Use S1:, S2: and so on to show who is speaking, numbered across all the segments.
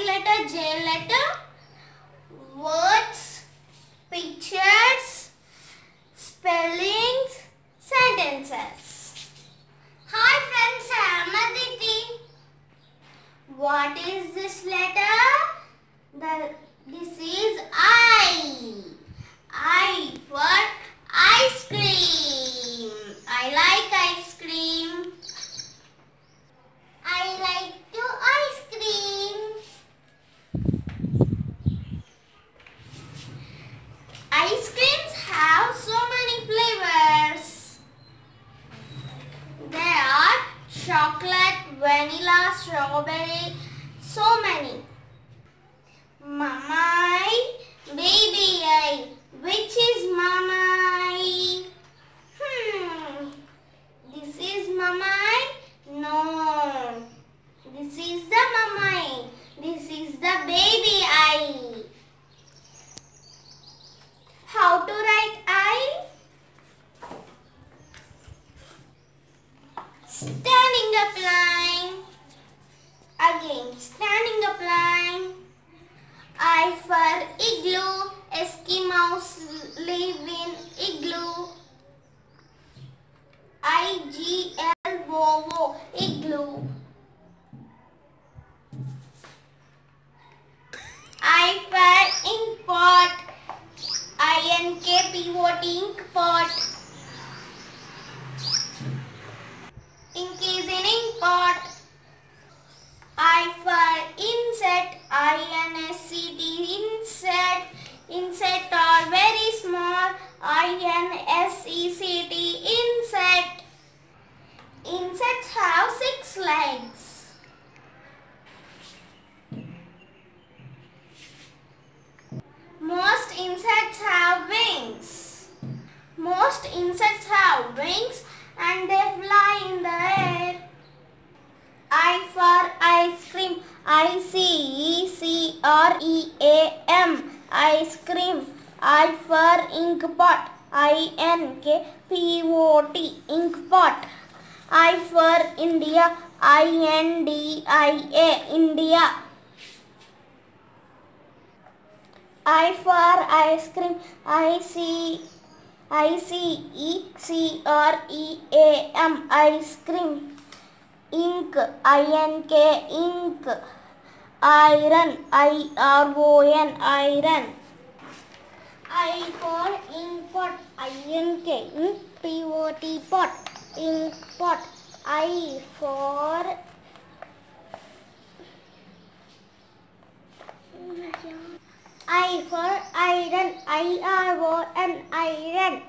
S1: letter, J letter, words, pictures, spellings, sentences. Hi friends, I am Aditi. What is this letter? This is I. I for ice cream. I like ice cream. I like to ice cream. Ice creams have so many flavors. There are chocolate, vanilla, strawberry, so many. Mamai, baby I. Which is Mamai? This is Mamai? No. This is the Mamai. This is the baby I. How to write I? Standing up line. Again, standing up line. I for igloo. Eskimos live in igloo. I-G-L-O-O, igloo. I for ink pot. I-N-K-P-O-T, ink pot. Ink is in ink pot. I for insect. I-N-S-C-T, insect. Insect are very small. I-N-S-E-C-T, insect. Insects have 6 legs. Most insects have wings. Most insects have wings and they fly in the air. I for ice cream. I-C-E-C-R-E-A-M. Ice cream. I for ink pot. I-N-K-P-O-T, ink pot. I for India. I-N-D-I-A, India. I for ice cream. I-C-E-C-R-E-A-M, ice cream. Ink. I-N-K, ink. Iron. I-R-O-N, iron. I for ink pot. I-N-K, ink. P-O-T, pot, ink pot. I for iron. I-R-O-N, iron.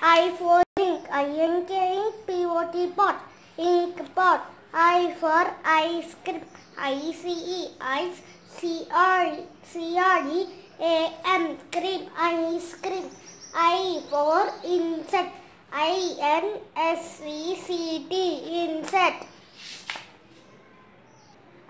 S1: I for ink. I-N-K, ink. P-O-T, pot, ink pot. I for ice cream. I-C-E, ice. C-R-E-A-M, cream, ice cream. I for insect. I-N-S-E-C-T, insect.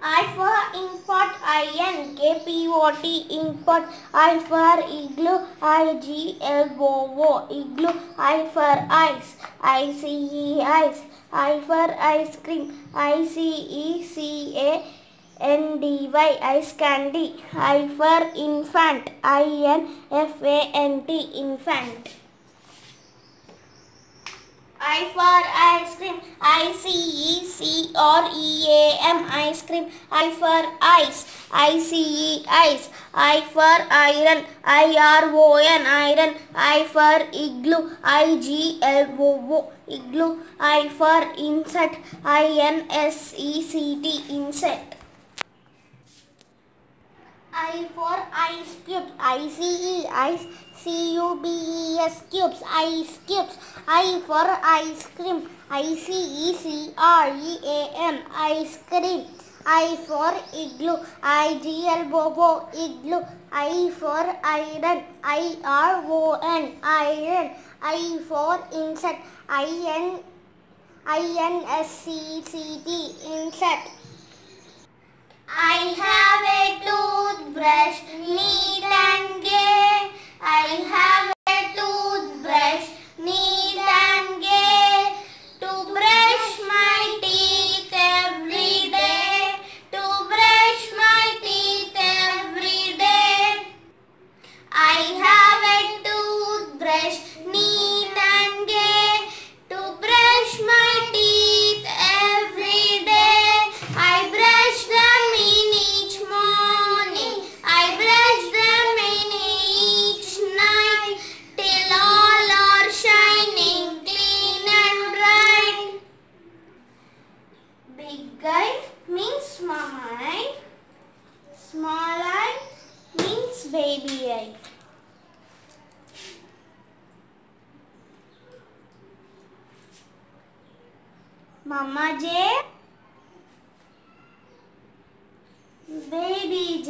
S1: I for ink pot. I-N-K-P-O-T, ink pot. I for igloo. I-G-L-O-O, igloo. I for ice. I-C-E, ice. I for ice cream. I-C-E-C-A-N-D-Y, ice candy. I for infant. I-N-F-A-N-T, infant. I for ice cream. I-C-E-C-R-E-A-M, ice cream. I for ice. I-C-E, ice. I for iron. I-R-O-N, iron. I for igloo. I-G-L-O-O, igloo. I for insect. I-N-S-E-C-T, insect. I for ice cubes. I-C-E, ice. C-U-B-E-S, cubes, ice cubes. I for ice cream. I-C-E-C-R-E-A-M, ice cream. I for igloo. I-G-L-O-O, igloo. I for iron. I-R-O-N, iron. I for insect. I-N-S-C-T, insect. I have a toothbrush, neat and gay. I have a toothbrush, neat and gay. To brush my teeth every day. To brush my teeth I. Mama J. Baby J.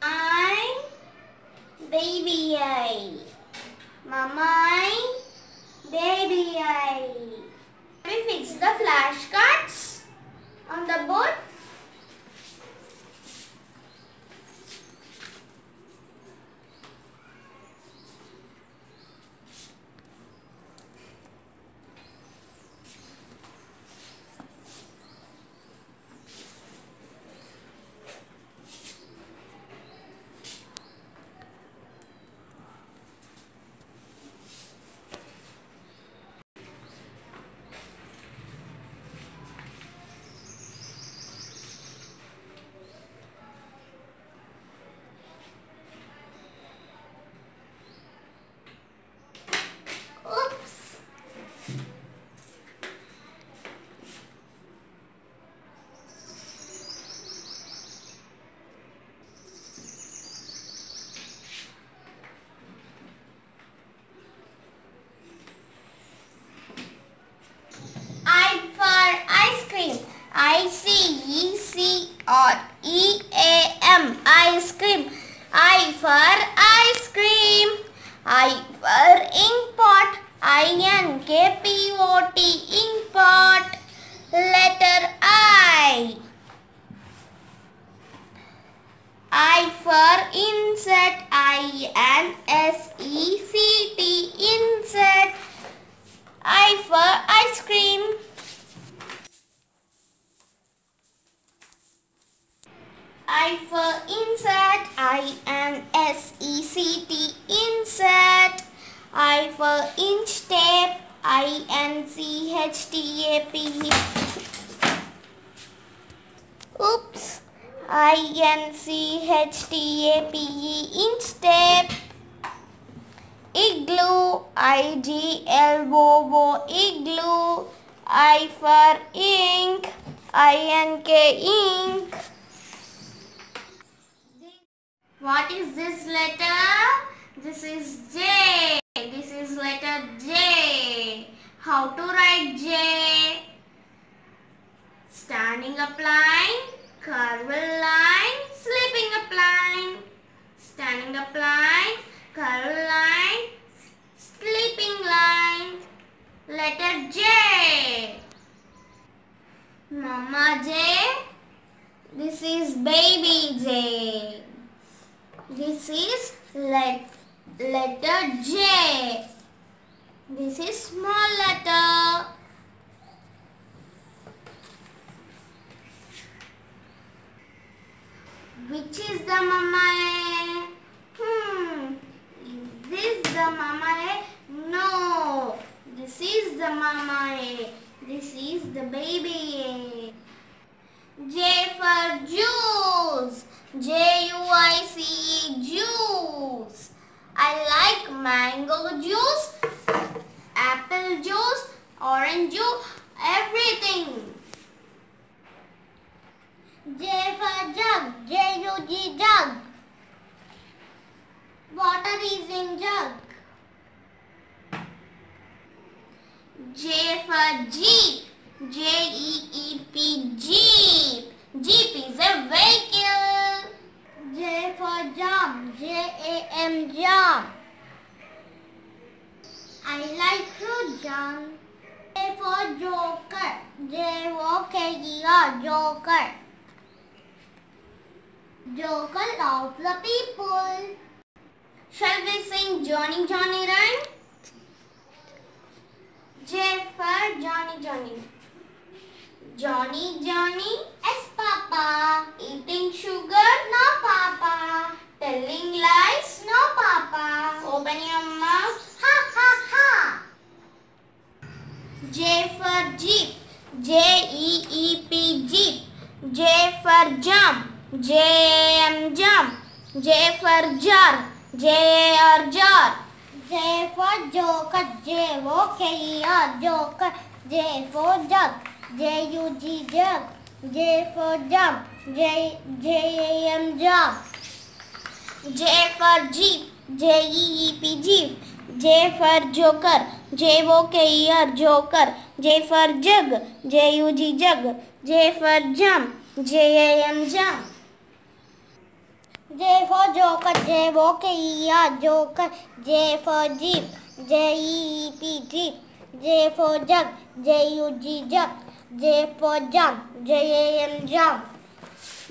S1: I. Baby I. Mama, baby I. We fix the flashcards on the board. I-C-E-C-R-E-A-M, ice cream. I for ice cream. I for ink pot. I-N-K-P-O-T, ink pot. Letter I. I for insect. I-N-S-E-C-T, insect. I for ice cream. I for insect. I-N-S-E-C-T, insect. I for inch tape. I-N-C-H-T-A-P. Oops. I-N-C-H-T-A-P-E, inch tape. Igloo. I-G-L-O-O, igloo. I for ink. I-N-K, ink. What is this letter? This is J. This is letter J. How to write J? Standing up line, curved line, sleeping up line. Standing up line, curved line, sleeping line. Letter J. Mama J. This is baby J. This is letter J. This is small letter. Which is the mama A? Is this the mama A? No. This is the mama A. This is the baby A. J for juice. J-U-I-C-E, juice. I like mango juice, apple juice, orange juice, everything. J for jug. J-U-G, jug. Water is in jug. J for jeep. J-E-E-P, jeep. Jeep is a vehicle. J for jam. J-A-M, jam. I like fruit jam. J for joker. J-O-K-E-R, joker. Joker of the people. Shall we sing Johnny Johnny rhyme? J for Johnny Johnny. Johnny Johnny, yes papa. Eating sugar, no papa. Telling lies, no papa. Open your mouth, ha ha ha. J for jeep. J-E-E-P, jeep. J for jump. J-A-M, jump. J for jar. J-A-R, jar. J J for joker, J-O-K-E-R, joker. J for jug, J-U-G, jug. J for jump, J-A-M, jump. J for jeep, J-E-E-P, jeep. J for joker, J-O-K-E-R, joker. J for jug, J-U-G, jug. J for jump, J-A-M, jump. J for joker, J-O-K-E-R, joker. J for jeep, J-E-E-P, jeep. J for jug, J-U-G, jug. J for jump, J-A-M, jump.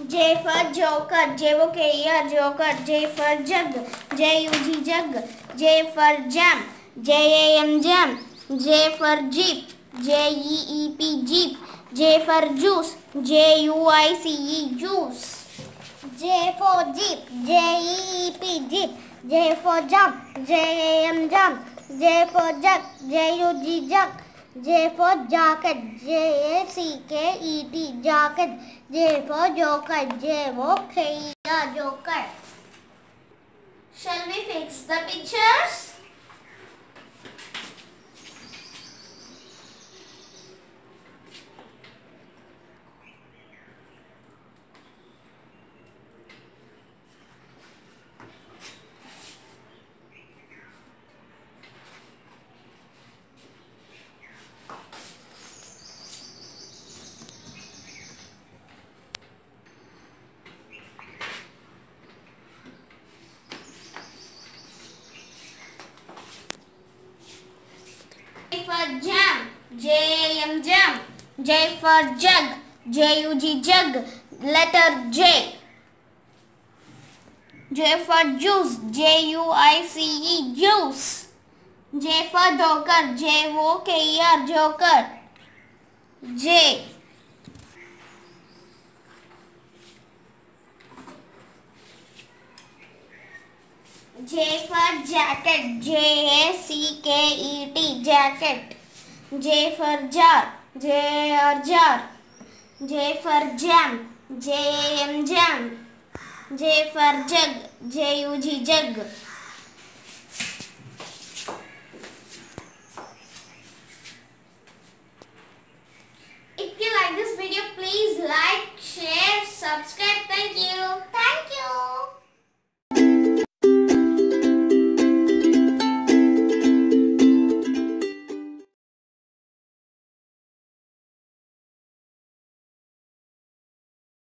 S1: J for joker, J-O-K-E-R, joker. J for jug, J-U-G, jug. J for jump, J-A-M, jump. J for jeep, J-E-E-P, jeep. J for juice, J-U-I-C-E, juice. J for jeep, J-E-E-P, jeep. J for jump, J-A-M, jump. J for jug, J-U-G, jug. J for jacket, J-A-C-K-E-T, jacket. J for joker, J-O-K-E-R, joker. Shall we fix the pictures? J for jam, J-A-M, jam. J for jug, J-U-G, jug. Letter J. J for juice, J-U-I-C-E, juice. J for joker, J-O-K-E-R, joker. J. J for jacket, J-A-C-K-E-T, jacket. J for jar, J-A-R, jar. J for jam, J-A-M, jam. J for jug, J-U-G, jug.